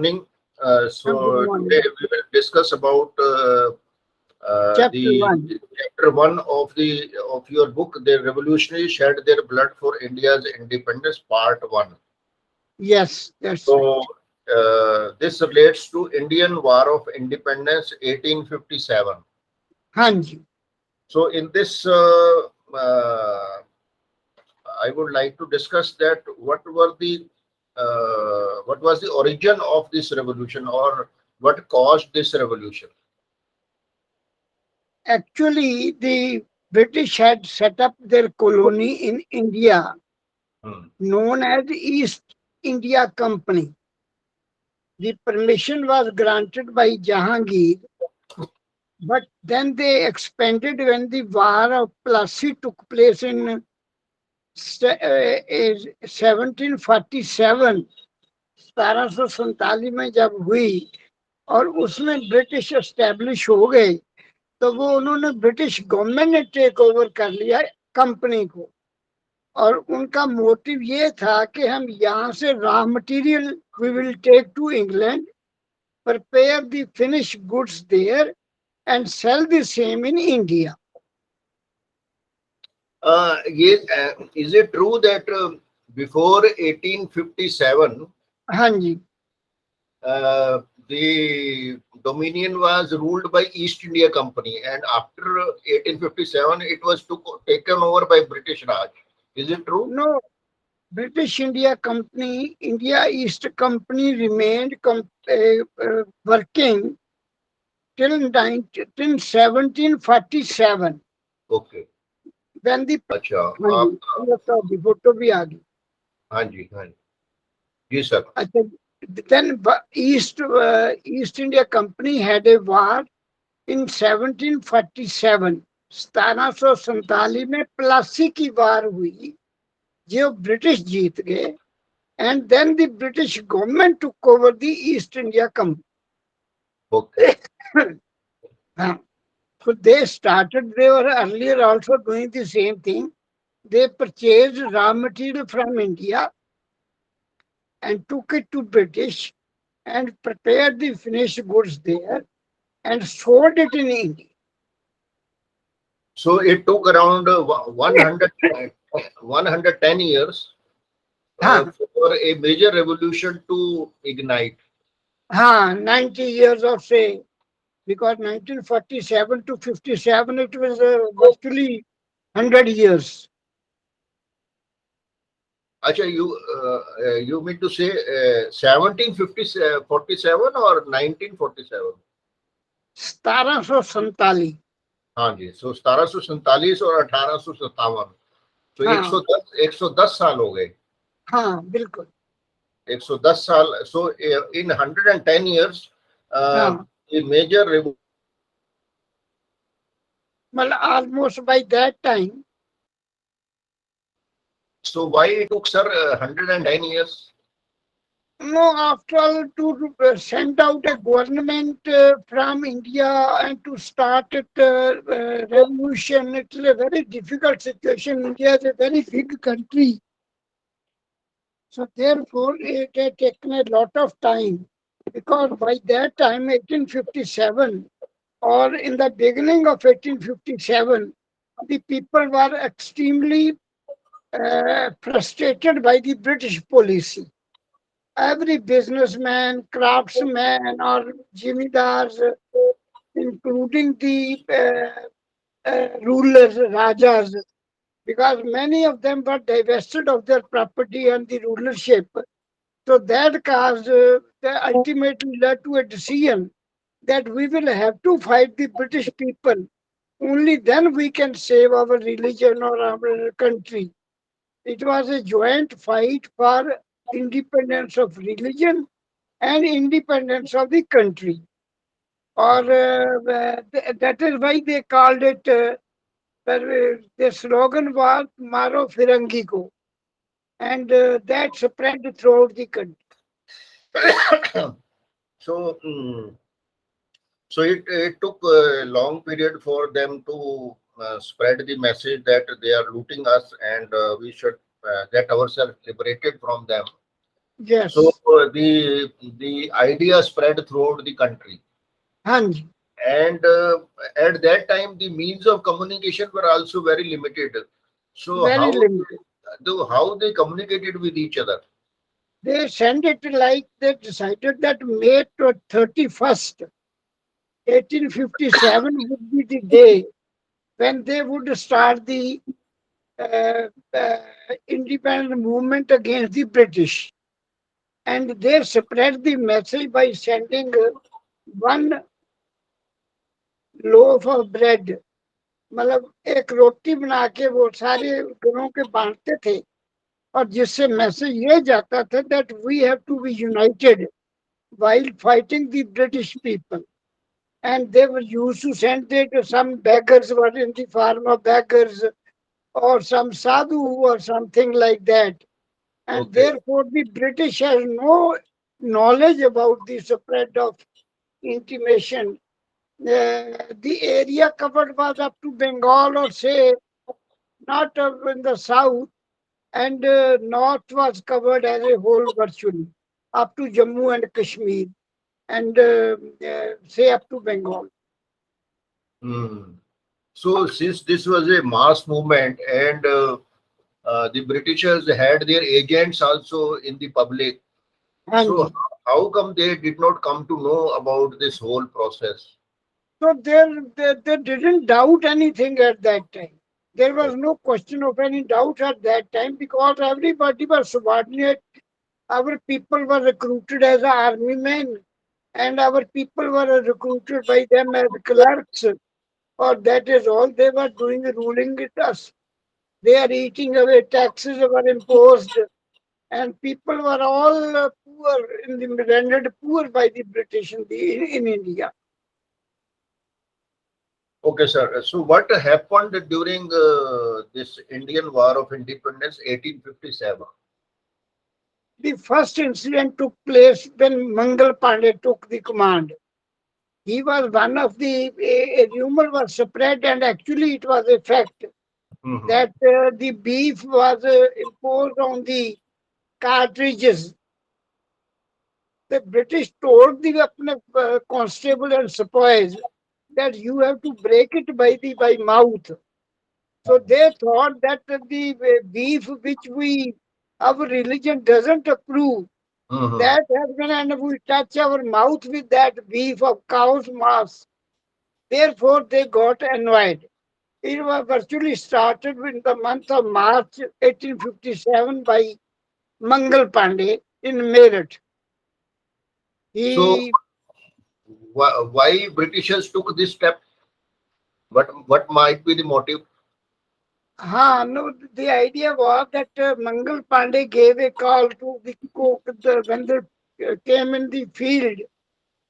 Morning. Good So morning. today we will discuss about Chapter the 1. chapter one of your book, "The Revolutionaries Shed Their Blood for India's Independence," Part One. Yes, that's right. So this relates to Indian War of Independence, 1857. Hanji. So in this, I would like to discuss that what was the origin of this revolution, or what caused this revolution? Actually, the British had set up their colony in India, Hmm. known as East India Company. The permission was granted by Jahangir, but then they expanded when the War of Plassey took place in 1747. 1747 में जब हुई और उसमें British establish हो गए, तो वो उन्होंने ब्रिटिश गवर्नमेंट ने टेक ओवर कर लिया कंपनी को। और उनका मोटिव ये था कि हम यहाँ से raw material we will take to England, prepare the finished goods there and sell the same in India. Yes, is it true that before 1857, हाँ जी, the Dominion was ruled by East India Company, and after 1857, it was taken over by British Raj? Is it true? no, British India Company, India East Company remained working till 1747 Okay. when the अच्छा, हाँ जी, आप ये photo भी आ गई। हाँ जी जी sir. अच्छा, then East India Company had a war in 1747. 1747 में प्लासी की वार हुई, जो ब्रिटिश जीत गए, and then the British government took over the East India Company. Okay. So they were earlier also doing the same thing. They purchased raw material from India and took it to British and prepared the finished goods there and sold it in India. So it took around 110 years हाँ, for a major revolution to ignite. 90 years of say, because 1947 to 57, it was virtually 100 years. Acha, you mean to say 1747 or 1947? 1747. हाँ जी, so 1747 और 1857, तो हाँ 110 साल हो गए। हाँ बिल्कुल 110 साल, so in 110 years हाँ, a major revolution. well, almost by that time. So why it took, sir, 110 years? No, after all, to send out a government from India and to start a revolution, it's a very difficult situation. India is a very big country. So therefore, it had taken a lot of time, because by that time, 1857, or in the beginning of 1857, the people were extremely frustrated by the British policy. Every businessman, craftsman, or jimidars, including the rulers, rajas, because many of them were divested of their property and the rulership. So that caused, ultimately led to a decision that we will have to fight the British people. Only then we can save our religion or our country. It was a joint fight for independence of religion and independence of the country. Or that is why they called it, the slogan was Maro Firangi Ko. And that spread throughout the country. So, so it took a long period for them to spread the message that they are looting us, and we should get ourselves liberated from them. So Yes. the idea spread throughout the country, Hanji. and at that time the means of communication were also very limited. So Very limited. how they communicated with each other? They sent it like they decided that May 31st, 1857 would be the day when they would start the uh, uh, independent movement against the British. And they spread the message by sending one loaf of bread, मतलब एक रोटी बना के वो सारे घरों के बांटते थे, और जिससे मैसेज ये जाता था that we have to be united while fighting the British people. And they were used to send it to some beggars were in the form of beggars or some sadhu or something like that. And Okay. therefore the British has no knowledge about the spread of intimation. The area covered was up to Bengal, or say not in the south, and north was covered as a whole virtually up to Jammu and Kashmir, and say up to Bengal. Hmm. So since this was a mass movement, and the Britishers had their agents also in the public, so Hanji. how come they did not come to know about this whole process? So they didn't doubt anything at that time. There was no question of any doubt at that time because everybody was subordinate. Our people were recruited as army men, and our people were recruited by them as clerks. Or that is all they were doing, ruling it us. They are eating away, taxes were imposed, and people were all poor, rendered poor by the British in India. Okay, sir. So what happened during this Indian War of Independence, 1857? The first incident took place when Mangal Pandey took the command. He was one of the, a rumor was spread, and actually it was a fact Hmm. that the beef was imposed on the cartridges. The British told the constable and sepoys that you have to break it by mouth. So they thought that the beef which we our religion doesn't approve, Hmm. that has gonna, and we touch our mouth with that beef of cow's mass. Therefore, they got annoyed. It was virtually started in the month of March 1857 by Mangal Pandey in Meerut. So He, why Britishers took this step? What might be the motive? no, the idea was that Mangal Pandey gave a call to the cook when they came in the field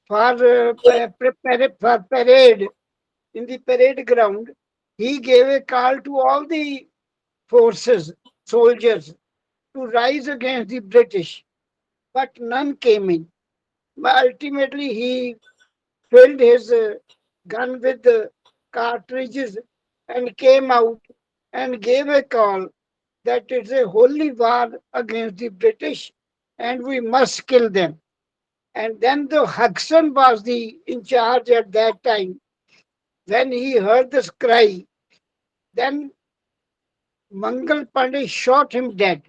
for for parade in the parade ground. He gave a call to all the forces, soldiers, to rise against the British, but none came in. But ultimately, he filled his gun with cartridges and came out and gave a call that it's a holy war against the British and we must kill them. And then the Hudson was the in charge at that time. When he heard this cry, then Mangal Pandey shot him dead.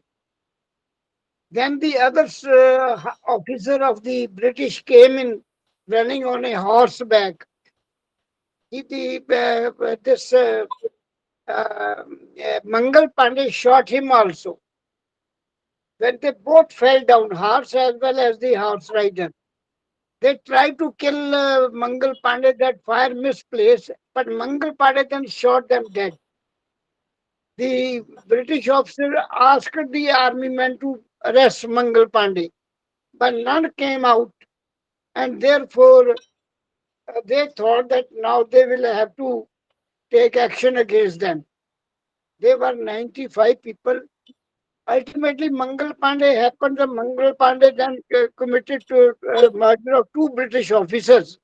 Then the other officer of the British came in running on a horseback. This Mangal Pandey shot him also. When they both fell down, horse as well as the horse rider, they tried to kill Mangal Pandey. That fire misplaced, but Mangal Pandey then shot them dead. The British officer asked the army men to arrest Mangal Pandey, but none came out, and therefore they thought that now they will have to take action against them. They were 95 people. Ultimately, Mangal Pandey happened. The Mangal Pandey then committed to murder of two British officers.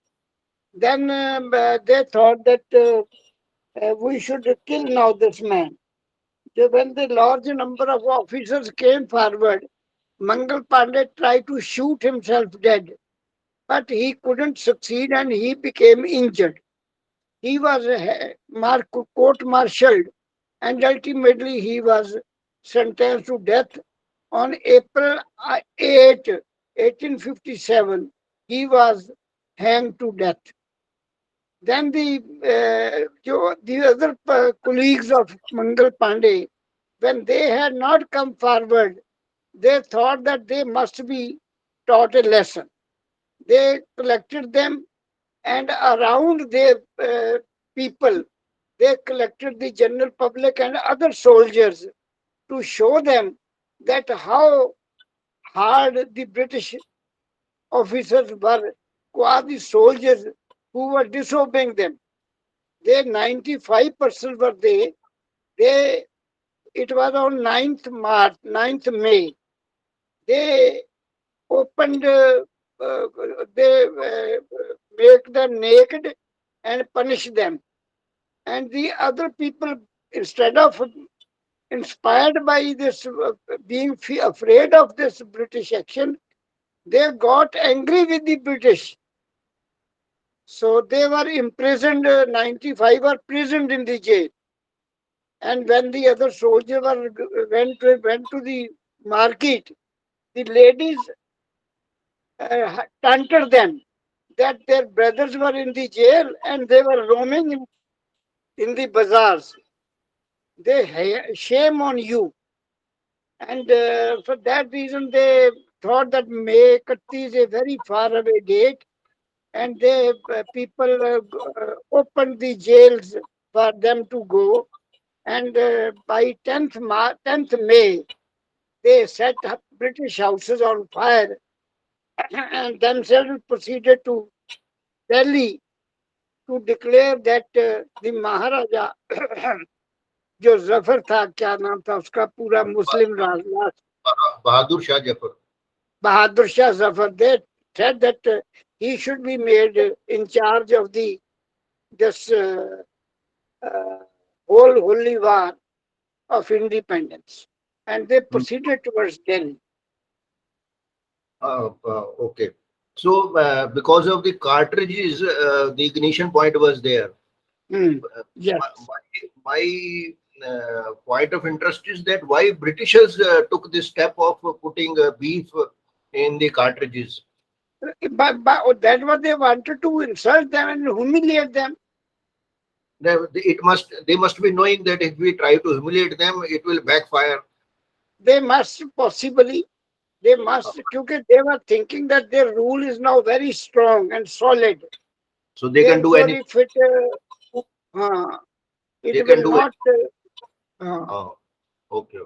Then they thought that we should kill now this man. When the large number of officers came forward, Mangal Pandey tried to shoot himself dead, but he couldn't succeed and he became injured. He was court-martialed and ultimately he was sentenced to death on April 8, 1857. He was hanged to death. Then the other colleagues of Mangal Pandey, when they had not come forward, they thought that they must be taught a lesson. They collected them and around their people, they collected the general public and other soldiers to show them that how hard the British officers were qua the soldiers who were disobeying them. They 95% were they. They it was on 9th March, 9th May. They opened, uh, they make them naked and punish them. And the other people, instead of inspired by this, being afraid of this British action, they got angry with the British. So they were imprisoned, 95 were imprisoned in the jail. And when the other soldiers went to the market, the ladies taunted them that their brothers were in the jail and they were roaming in the bazaars. Shame on you. And for that reason, they thought that May 30 is a very far away date, and people opened the jails for them to go. And by 10th May, they set up British houses on fire and themselves proceeded to Delhi to declare that the Maharaja जो जफर था, क्या नाम था उसका पूरा, मुस्लिम राज, Bahadur Shah Jafar. Bahadur Shah Zafar, they said that he should be made in charge of the this uh, whole holy war of independence, and they Hmm. proceeded towards Delhi. Okay. So, because of the cartridges, the ignition point was there. Hmm. Uh, Yes, my point of interest is that why Britishers took this step of putting beef in the cartridges. but that what they wanted to insult them and humiliate them. They must be knowing that if we try to humiliate them, it will backfire. They must possibly, they must, because they were thinking that their rule is now very strong and solid. So they can do Therefore, anything. if uh, They it can will do it. not. Oh, okay.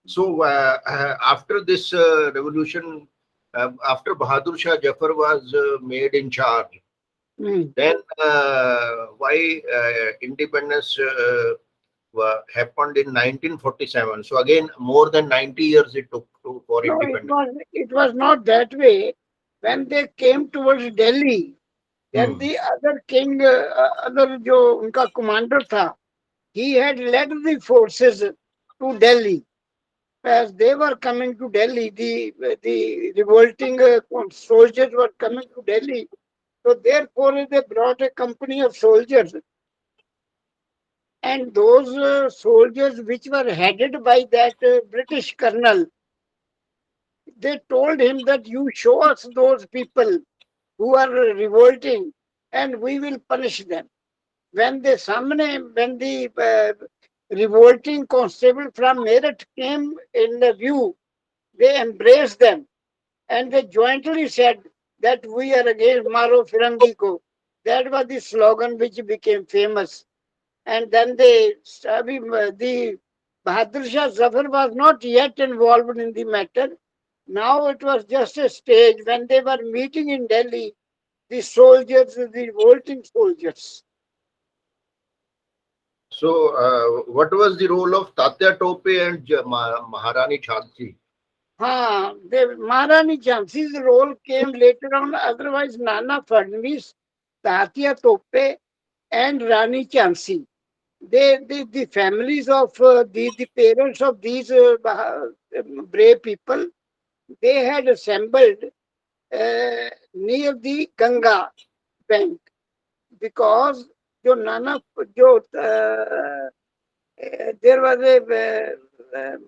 So after this revolution, after Bahadur Shah Jafar was made in charge, Mm. then why independence happened in 1947? So again, more than 90 years it took for No, independence. it was not that way. When they came towards Delhi, then Hmm. the other king, other जो उनका commander था, he had led the forces to Delhi. As they were coming to Delhi, the revolting soldiers were coming to Delhi. So therefore, they brought a company of soldiers, and those soldiers which were headed by that British colonel, they told him that you show us those people who are revolting, and we will punish them. When the revolting constable from Meerut came in the view, they embraced them and they jointly said that we are against Maro Firangi ko. That was the slogan which became famous. And then the Bahadur Shah Zafar was not yet involved in the matter. Now it was just a stage when they were meeting in Delhi, the soldiers, the revolting soldiers. So what was the role of Tatya Tope and Maharani Jhansi? The Maharani Jhansi's role came later on, otherwise Nana Fadnavis, Tatya Tope and Rani Jhansi. The families of the parents of these brave people, they had assembled near the Ganga bank because जो नाना जो there was a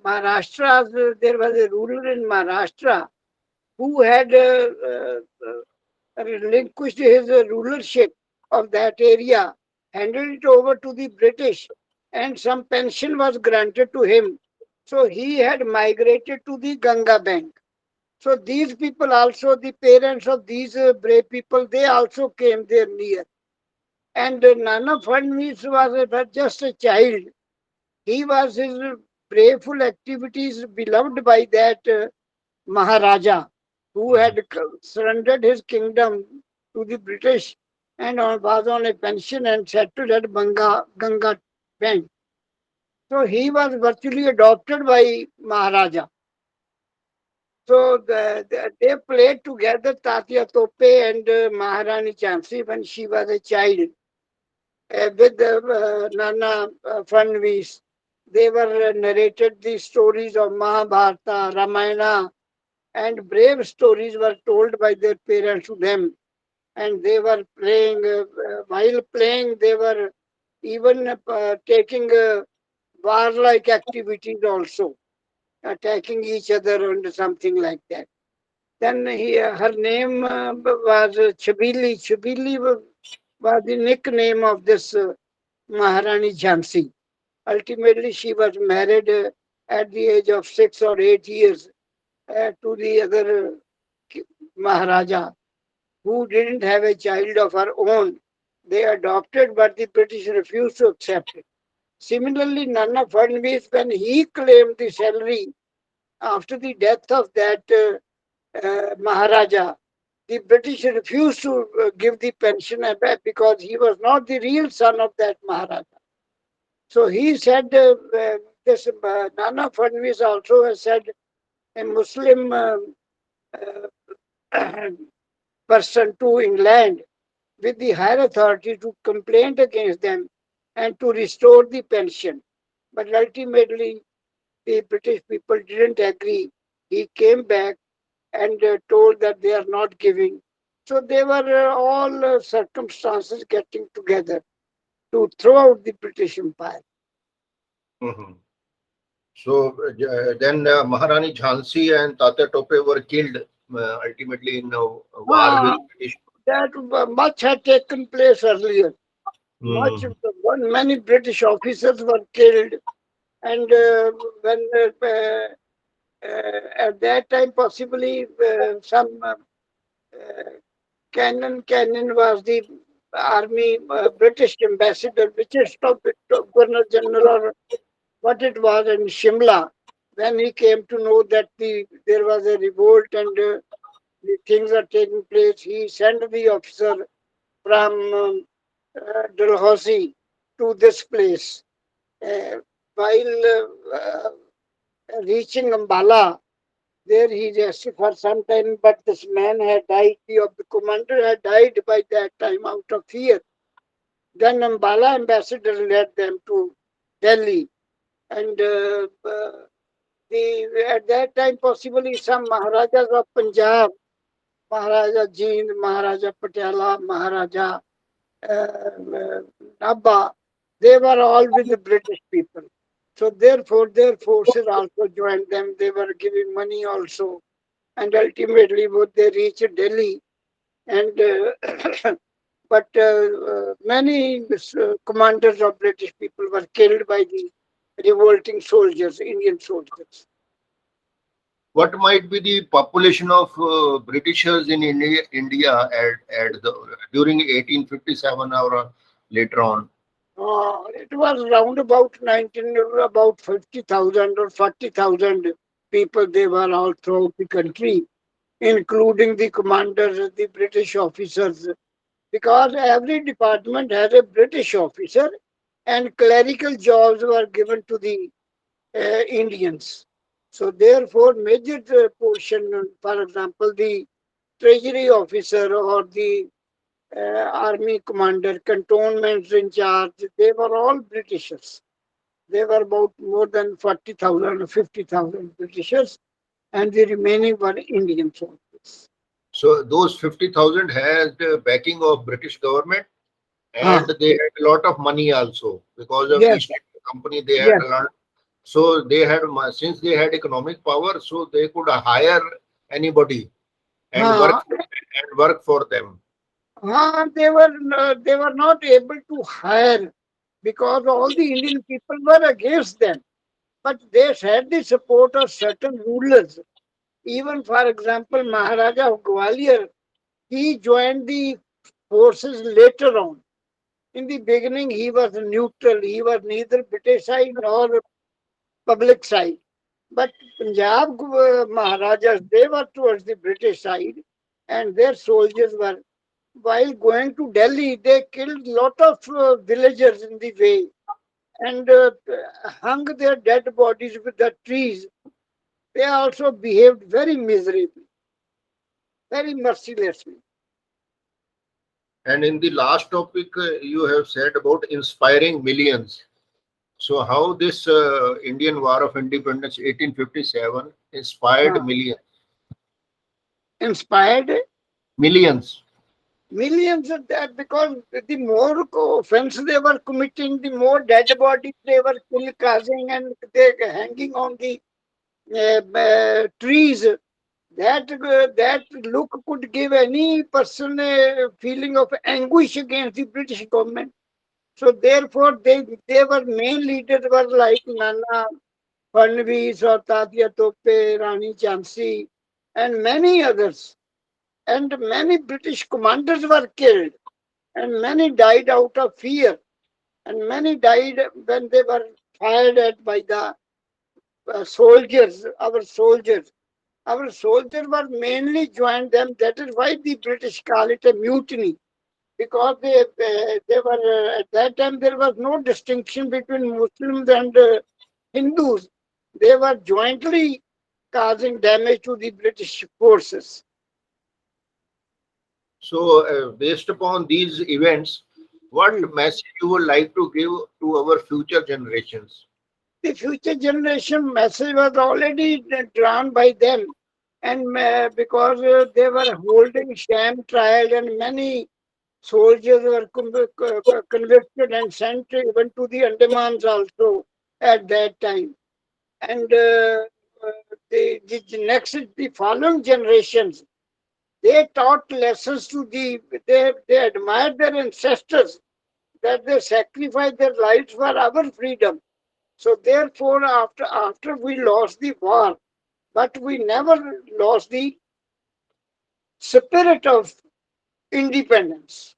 Maharashtra, there was a ruler in Maharashtra who had relinquished his rulership of that area, handed it over to the British, and some pension was granted to him. So he had migrated to the Ganga bank. So these people also, the parents of these brave people, they also came there near. And Nana Fadnis was just a child. He was his braveful activities beloved by that Maharaja who Mhm. had surrendered his kingdom to the British and was on a pension and settled at Ganga Bank. So he was virtually adopted by Maharaja. So they played together Tatya Tope and Maharani Jhansi when she was a child with Nana Fadnis. They were narrated the stories of Mahabharata, Ramayana, and brave stories were told by their parents to them. And they were playing, while playing, they were even taking warlike activities also, attacking each other and something like that. Then her name was Chabili. Chabili was the nickname of this Maharani Jhansi. Ultimately, she was married at the age of 6 or 8 years to the other Maharaja who didn't have a child of her own. They adopted, but the British refused to accept it. Similarly, Nana Fadnis, when he claimed the salary after the death of that Maharaja, the British refused to give the pension back because he was not the real son of that Maharaja. So he said, this Nana Fadnis also has said, a Muslim person to England with the higher authority to complain against them and to restore the pension. But ultimately, the British people didn't agree. He came back and told that they are not giving. So they were all circumstances getting together to throw out the British Empire. Mhm. So then Maharani Jhansi and Tata Tope were killed ultimately in a war with Ah, British. that much had taken place earlier. Much, Mhm. many British officers were killed, and when at that time possibly some Cannon was the army British ambassador, British governor general or what it was in Shimla. When he came to know that there was a revolt and the things are taking place, he sent the officer from Dalhousie to this place. Uh, while reaching Ambala, there he rested for some time, but this man had died. The commander had died by that time out of fear. Then Ambala ambassador led them to Delhi, and at that time possibly some Maharajas of Punjab, Maharaja Jind, Maharaja Patiala, Maharaja Nabha, they were all with the British people. So therefore, their forces also joined them. They were giving money also, and ultimately, would they reach Delhi? And but many commanders of British people were killed by the revolting soldiers, Indian soldiers. What might be the population of Britishers in India at the during 1857 or later on? It was round about 19, about 50,000 or 40,000 people. They were all throughout the country, including the commanders, the British officers, because every department has a British officer, and clerical jobs were given to the Indians. So therefore, major portion, for example, the treasury officer or the army commander, cantonments in charge, they were all Britishers. They were about more than 40,000 or 50,000 Britishers. and the remaining were Indian soldiers. So those 50,000 had the backing of British government, and Ah, they had a lot of money also because of yes, East India Company. They had yes. learned, so they had since they had economic power, so they could hire anybody and Ah, work for them. they were not able to hire because all the Indian people were against them. But they had the support of certain rulers. Even, for example, Maharaja of Gwalior, he joined the forces later on. In the beginning, he was neutral. He was neither British side nor public side. But Punjab Maharajas, they were towards the British side, and their soldiers were. While going to Delhi, they killed lot of villagers in the way and hung their dead bodies with the trees. They also behaved very miserably, very mercilessly. And in the last topic, you have said about inspiring millions. So how this Indian War of Independence 1857 inspired Uh, millions? Inspired Millions. millions of that because the more offense they were committing, the more dead bodies they were causing and they hanging on the trees. That look could give any person a feeling of anguish against the British government. So therefore, they were main leaders were like Nana Fadnavis or Tatia Tope, Rani Jhansi, and many others. And many British commanders were killed, and many died out of fear, and many died when they were fired at by the soldiers, our soldiers. Our soldiers were mainly joined them. That is why the British call it a mutiny, because they were at that time there was no distinction between Muslims and Hindus. They were jointly causing damage to the British forces. So based upon these events, what Hmm. message you would like to give to our future generations? The future generation message was already drawn by them, and because they were holding sham trial, and many soldiers were convicted and sent even to the Andamans also at that time. And the following generations, they taught lessons to they admired their ancestors that they sacrificed their lives for our freedom. So therefore, after we lost the war, but we never lost the spirit of independence.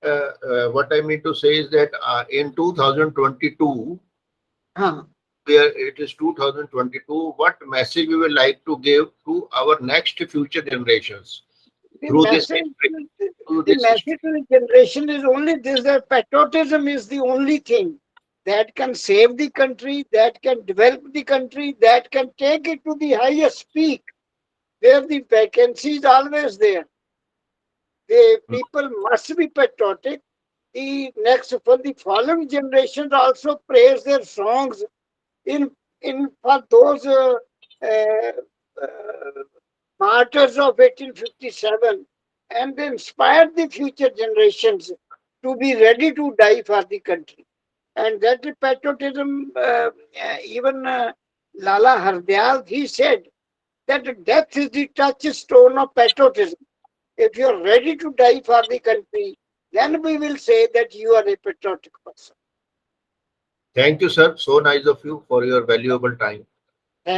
What I mean to say is that in 2022, Huh. where it is 2022, what message we would like to give to our next future generations The through this message, history, through the this message history? to the generation is only this: that patriotism is the only thing that can save the country, that can develop the country, that can take it to the highest peak, where the vacancy is always there. The people must be patriotic. The next for the following generations also praise their songs in for those uh, uh, martyrs of 1857, and they inspired the future generations to be ready to die for the country. And that patriotism, even Lala Hardyal, he said that death is the touchstone of patriotism. If you are ready to die for the country, then we will say that you are a patriotic person. Thank you, sir. So nice of you for your valuable time.